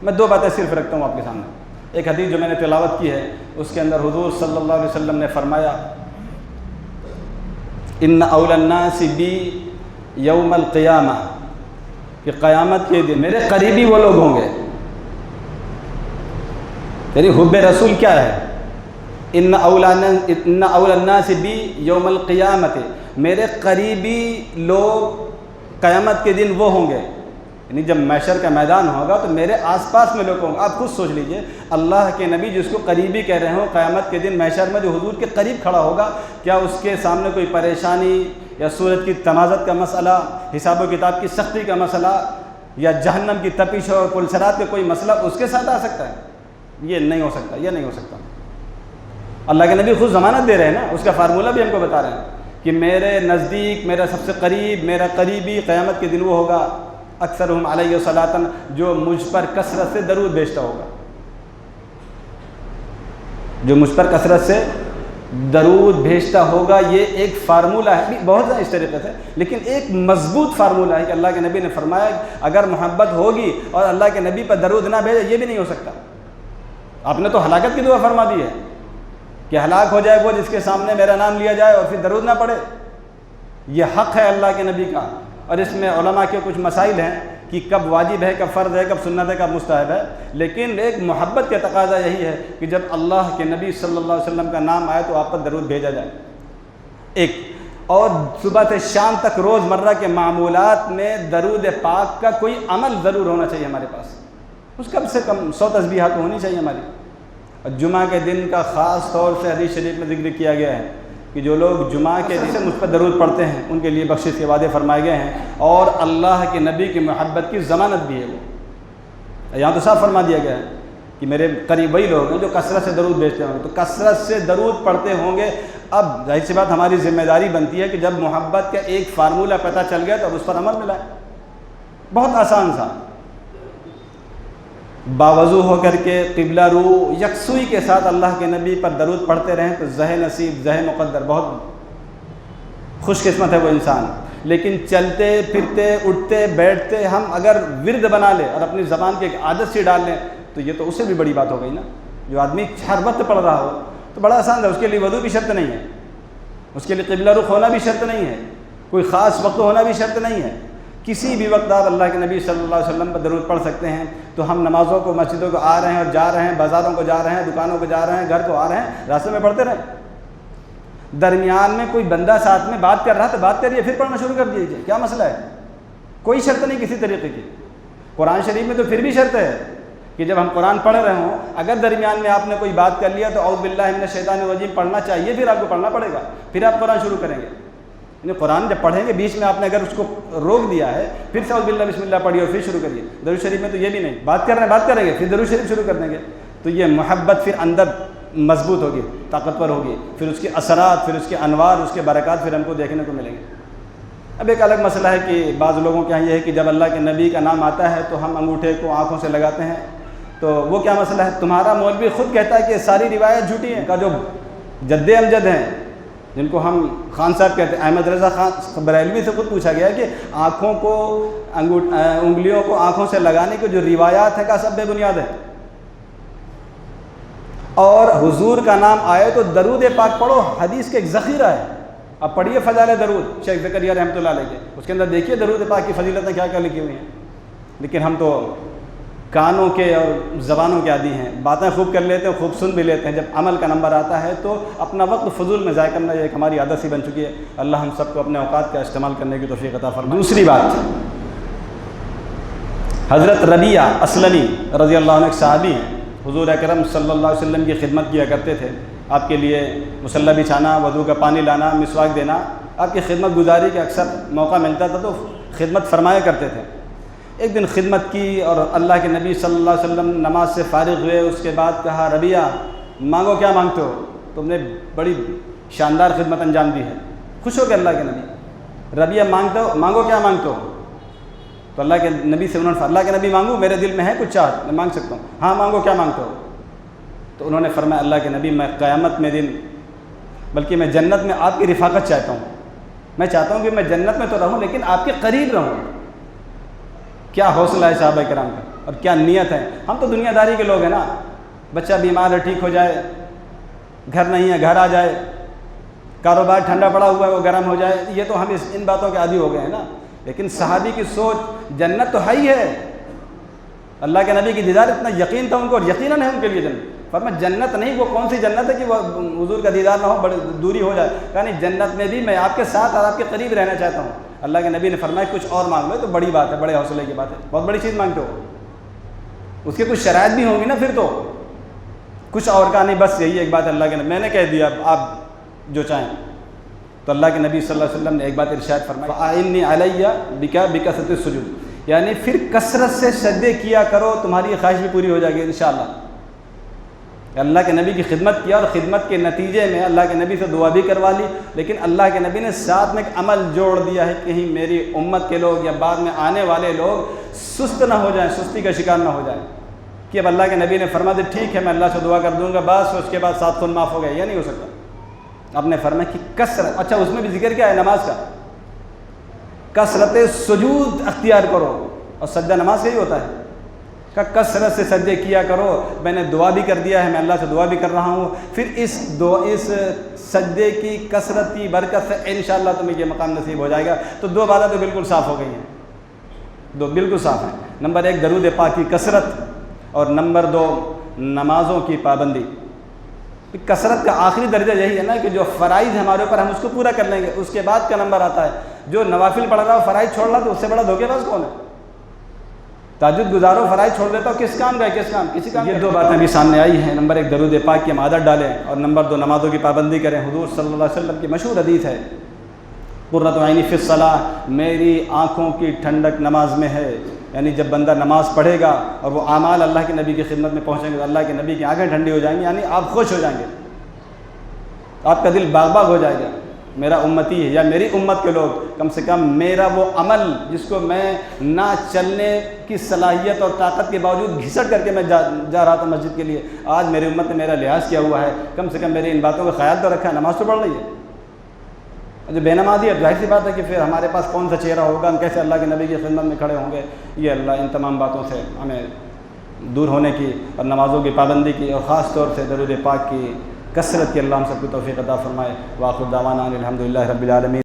میں دو باتیں صرف رکھتا ہوں آپ کے سامنے۔ ایک حدیث جو میں نے تلاوت کی ہے، اس کے اندر حضور صلی اللہ علیہ وسلم نے فرمایا ان اول الناس بی یوم القیامہ، کہ قیامت کے دن میرے قریبی وہ لوگ ہوں گے۔ یعنی حب رسول کیا ہے؟ ان اول الناس بی یوم القیامت، میرے قریبی لوگ قیامت کے دن وہ ہوں گے، یعنی جب محشر کا میدان ہوگا تو میرے آس پاس میں لوگ ہوں گے۔ آپ خود سوچ لیجئے، اللہ کے نبی جس کو قریبی کہہ رہے ہوں، قیامت کے دن محشر میں جو حضور کے قریب کھڑا ہوگا، کیا اس کے سامنے کوئی پریشانی یا سورج کی تمازت کا مسئلہ، حساب و کتاب کی سختی کا مسئلہ، یا جہنم کی تپش اور پلسرات کا کوئی مسئلہ اس کے ساتھ آ سکتا ہے؟ یہ نہیں ہو سکتا، یہ نہیں ہو سکتا۔ اللہ کے نبی خود ضمانت دے رہے ہیں نا، اس کا فارمولہ بھی ہم کو بتا رہے ہیں کہ میرے نزدیک، میرا سب سے قریب، میرا قریبی قیامت کے دن وہ ہوگا اکثرہم علیہ صلاۃً، جو مجھ پر کثرت سے درود بھیجتا ہوگا، جو مجھ پر کثرت سے درود بھیجتا ہوگا۔ یہ ایک فارمولہ ہے، بہت زیادہ اس طریقے سے، لیکن ایک مضبوط فارمولہ ہے کہ اللہ کے نبی نے فرمایا اگر محبت ہوگی اور اللہ کے نبی پر درود نہ بھیجے، یہ بھی نہیں ہو سکتا۔ آپ نے تو ہلاکت کی دعا فرما دی ہے کہ ہلاک ہو جائے وہ جس کے سامنے میرا نام لیا جائے اور پھر درود نہ پڑے۔ یہ حق ہے اللہ کے نبی کا، اور اس میں علماء کے کچھ مسائل ہیں کہ کب واجب ہے، کب فرض ہے، کب سنت ہے، کب مستحب ہے، لیکن ایک محبت کا تقاضا یہی ہے کہ جب اللہ کے نبی صلی اللہ علیہ وسلم کا نام آئے تو آپ پر درود بھیجا جائے۔ ایک اور صبح سے شام تک روزمرہ کے معمولات میں درود پاک کا کوئی عمل ضرور ہونا چاہیے ہمارے پاس، اس کم سے کم 100 تسبیحات ہونی چاہیے ہماری۔ اور جمعہ کے دن کا خاص طور سے حدیث شریف میں ذکر کیا گیا ہے کہ جو لوگ جمعہ کے دن سے مجھ پر درود پڑھتے ہیں ان کے لیے بخشش کے وعدے فرمائے گئے ہیں، اور اللہ کے نبی کی محبت کی ضمانت بھی ہے۔ وہ یہاں تو صاف فرما دیا گیا ہے کہ میرے قریب وہی لوگ ہیں جو کثرت سے درود بھیجتے ہوں گے، تو کثرت سے درود پڑھتے ہوں گے۔ اب ظاہر سی بات ہماری ذمہ داری بنتی ہے کہ جب محبت کا ایک فارمولہ پتہ چل گیا تو اب اس پر عمل ملائے۔ بہت آسان تھا، باوضو ہو کر کے قبلہ رو یکسوئی کے ساتھ اللہ کے نبی پر درود پڑھتے رہیں تو زہ نصیب، زہ مقدر، بہت خوش قسمت ہے وہ انسان۔ لیکن چلتے پھرتے اٹھتے بیٹھتے ہم اگر ورد بنا لیں اور اپنی زبان کی ایک عادت سے ڈال لیں تو یہ تو اس سے بھی بڑی بات ہو گئی نا۔ جو آدمی ہر وقت پڑھ رہا ہو تو بڑا آسان ہے، اس کے لیے وضو بھی شرط نہیں ہے، اس کے لیے قبلہ رخ ہونا بھی شرط نہیں ہے، کوئی خاص وقت ہونا بھی شرط نہیں ہے، کسی بھی وقت آپ اللہ کے نبی صلی اللہ علیہ وسلم پر درود پڑھ سکتے ہیں۔ تو ہم نمازوں کو، مسجدوں کو آ رہے ہیں اور جا رہے ہیں، بازاروں کو جا رہے ہیں، دکانوں کو جا رہے ہیں، گھر کو آ رہے ہیں، راستے میں پڑھتے رہیں۔ درمیان میں کوئی بندہ ساتھ میں بات کر رہا تو بات کریے، پھر پڑھنا شروع کر دیجیے، کیا مسئلہ ہے؟ کوئی شرط نہیں کسی طریقے کی۔ قرآن شریف میں تو پھر بھی شرط ہے کہ جب ہم قرآن پڑھ رہے ہوں، اگر درمیان میں آپ نے کوئی بات کر لیا تو اعوذ باللہ من الشیطان الرجیم پڑھنا چاہیے، پھر آپ کو پڑھنا پڑے گا، پھر آپ قرآن شروع کریں گے۔ یعنی قرآن جب پڑھیں گے بیچ میں آپ نے اگر اس کو روک دیا ہے، پھر سے اعوذ باللہ بسم اللہ پڑھیے اور پھر شروع کریے۔ درود شریف میں تو یہ بھی نہیں، بات کر رہے ہیں بات کریں گے، پھر درود شریف شروع کر دیں گے، تو یہ محبت پھر اندر مضبوط ہوگی، طاقتور ہوگی، پھر اس کے اثرات، پھر اس کے انوار، اس کے برکات پھر ہم کو دیکھنے کو ملیں گے۔ اب ایک الگ مسئلہ ہے کہ بعض لوگوں کے یہاں یہ ہے کہ جب اللہ کے نبی کا نام آتا ہے تو ہم انگوٹھے کو آنکھوں سے لگاتے ہیں، تو وہ کیا مسئلہ ہے؟ تمہارا مولوی خود کہتا ہے کہ ساری روایت جھوٹی ہیں، کا جو جد امجد ہیں جن کو ہم خان صاحب کہتے ہیں، احمد رضا خان بریلوی سے خود پوچھا گیا کہ آنکھوں کو، انگلیوں کو آنکھوں سے لگانے کی جو روایات ہیں کا سب بے بنیاد ہے، اور حضور کا نام آئے تو درود پاک پڑھو، حدیث کے ایک ذخیرہ ہے۔ اب پڑھیے فضائل درود شیخ زکریا رحمۃ اللہ علیہ کے، اس کے اندر دیکھیے درود پاک کی فضیلتیں کیا کیا لکھی ہوئی ہیں۔ لیکن ہم تو کانوں کے اور زبانوں کے عادی ہیں، باتیں خوب کر لیتے ہیں، خوب سن بھی لیتے ہیں، جب عمل کا نمبر آتا ہے تو اپنا وقت فضول میں ضائع کرنا یہ ایک ہماری عادت سی بن چکی ہے۔ اللہ ہم سب کو اپنے اوقات کا استعمال کرنے کی توفیق عطا فرمائے۔ دوسری بات، حضرت ربیعہ اسلمی رضی اللہ عنہ ایک صحابی ہیں، حضور اکرم صلی اللہ علیہ وسلم کی خدمت کیا کرتے تھے، آپ کے لیے مصلی بچھانا، وضو کا پانی لانا، مسواک دینا، آپ کی خدمت گزاری کا اکثر موقع ملتا تھا تو خدمت فرمایا کرتے تھے۔ ایک دن خدمت کی اور اللہ کے نبی صلی اللہ علیہ وسلم نماز سے فارغ ہوئے، اس کے بعد کہا ربیعہ مانگو کیا مانگتے ہو؟ تم نے بڑی شاندار خدمت انجام دی ہے۔ خوش ہو گئے اللہ کے نبی، ربیعہ مانگو کیا مانگتے ہو؟ تو اللہ کے نبی سے انہوں نے اللہ کے نبی مانگو، میرے دل میں ہے کچھ چاہت میں مانگ سکتا ہوں۔ ہاں مانگو کیا مانگتے ہو؟ تو انہوں نے فرمایا اللہ کے نبی میں قیامت میں دن، بلکہ میں جنت میں آپ کی رفاقت چاہتا ہوں، میں چاہتا ہوں کہ میں جنت میں تو رہوں لیکن آپ کے قریب رہوں۔ کیا حوصلہ ہے صحابہ کرام کا، اور کیا نیت ہے. ہم تو دنیا داری کے لوگ ہیں نا, بچہ بیمار ہے ٹھیک ہو جائے, گھر نہیں ہے گھر آ جائے, کاروبار ٹھنڈا پڑا ہوا ہے وہ گرم ہو جائے, یہ تو ہم ان باتوں کے عادی ہو گئے ہیں نا. لیکن صحابی کی سوچ جنت تو ہے ہی ہے, اللہ کے نبی کی دیدار اتنا یقین تھا ان کو, اور یقیناً ہے ان کے لیے جنت. فرمایا جنت نہیں, وہ کون سی جنت ہے کہ وہ حضور کا دیدار نہ ہو, بڑی دوری ہو جائے. کہا نہیں, جنت میں بھی میں آپ کے ساتھ اور آپ کے قریب رہنا چاہتا ہوں. اللہ کے نبی نے فرمایا کچھ اور مانگ لو, تو بڑی بات ہے, بڑے حوصلے کی بات ہے, بہت بڑی چیز مانگتے ہو. اس کے کچھ شرائط بھی ہوں گی نا, پھر تو کچھ اور کا نہیں, بس یہی ایک بات اللہ کے نبی میں نے کہہ دیا آپ جو چاہیں. تو اللہ کے نبی صلی اللہ علیہ وسلم نے ایک بات ارشاد فرمائی, فَأَعِنِّي عَلَيَّ بِكَثْرَةِ السُّجُودِ, یعنی پھر کثرت سے سجدے کیا کرو, تمہاری خواہش بھی پوری ہو جائے گی انشاءاللہ. اللہ کے نبی کی خدمت کیا, اور خدمت کے نتیجے میں اللہ کے نبی سے دعا بھی کروا لی, لیکن اللہ کے نبی نے ساتھ میں ایک عمل جوڑ دیا ہے, کہیں میری امت کے لوگ یا بعد میں آنے والے لوگ سست نہ ہو جائیں, سستی کا شکار نہ ہو جائیں. کہ اب اللہ کے نبی نے فرما دیا ٹھیک ہے میں اللہ سے دعا کر دوں گا بس, اس کے بعد 7 خون معاف ہو گئے, یہ نہیں ہو سکتا. آپ نے فرمایا کہ کثرت, اچھا اس میں بھی ذکر کیا ہے نماز کا, کثرت سجود اختیار کرو, اور سجدہ نماز کا ہی ہوتا ہے. کہ کثرت سے سجدے کیا کرو, میں نے دعا بھی کر دیا ہے, میں اللہ سے دعا بھی کر رہا ہوں, پھر اس سجدے کی کثرت کی برکت سے انشاءاللہ تمہیں یہ مقام نصیب ہو جائے گا. تو 2 باتیں تو بالکل صاف ہو گئی ہیں, 2 بالکل صاف ہیں. نمبر 1 درود پاک کی کثرت, اور نمبر 2 نمازوں کی پابندی. کثرت کا آخری درجہ یہی ہے نا کہ جو فرائض ہمارے اوپر ہم اس کو پورا کر لیں گے, اس کے بعد کا نمبر آتا ہے جو نوافل پڑھ رہا ہو فرائض چھوڑ رہا, تو اس سے بڑا دھوکے باز کون ہے. تہجد گزارو فرائض چھوڑ دیتا ہو, کس کام کا ہے, کس کام, کسی کام. یہ 2 باتیں بھی سامنے آئی ہیں. نمبر 1 درود پاک کی ہم عادت ڈالیں, اور نمبر 2 نمازوں کی پابندی کریں. حضور صلی اللہ علیہ وسلم کی مشہور حدیث ہے, قرۃ عینی فی الصلاۃ, میری آنکھوں کی ٹھنڈک نماز میں ہے. یعنی جب بندہ نماز پڑھے گا اور وہ اعمال اللہ کے نبی کی خدمت میں پہنچیں گے تو اللہ کے نبی کی آنکھیں ٹھنڈی ہو جائیں گی, یعنی آپ خوش ہو جائیں گے, آپ کا دل باغ باغ ہو جائے گا. میرا امتی ہے یا میری امت کے لوگ, کم سے کم میرا وہ عمل جس کو میں نہ چلنے کی صلاحیت اور طاقت کے باوجود گھسٹ کر کے میں جا رہا تھا مسجد کے لیے, آج میری امت نے میرا لحاظ کیا ہوا ہے, کم سے کم میری ان باتوں کا خیال تو رکھا ہے, نماز تو پڑھ رہی ہے. جو بے نمازی ہے ظاہر سی بات ہے کہ پھر ہمارے پاس کون سا چہرہ ہوگا, ہم کیسے اللہ کے نبی کی خدمت میں کھڑے ہوں گے. یہ اللہ ان تمام باتوں سے ہمیں دور ہونے کی اور نمازوں کی پابندی کی, اور خاص طور سے درود پاک کی کثرت کی اللہ ہم سب کو توفیق عطا فرمائے. وآخر دعوانا الحمدللہ رب العالمین.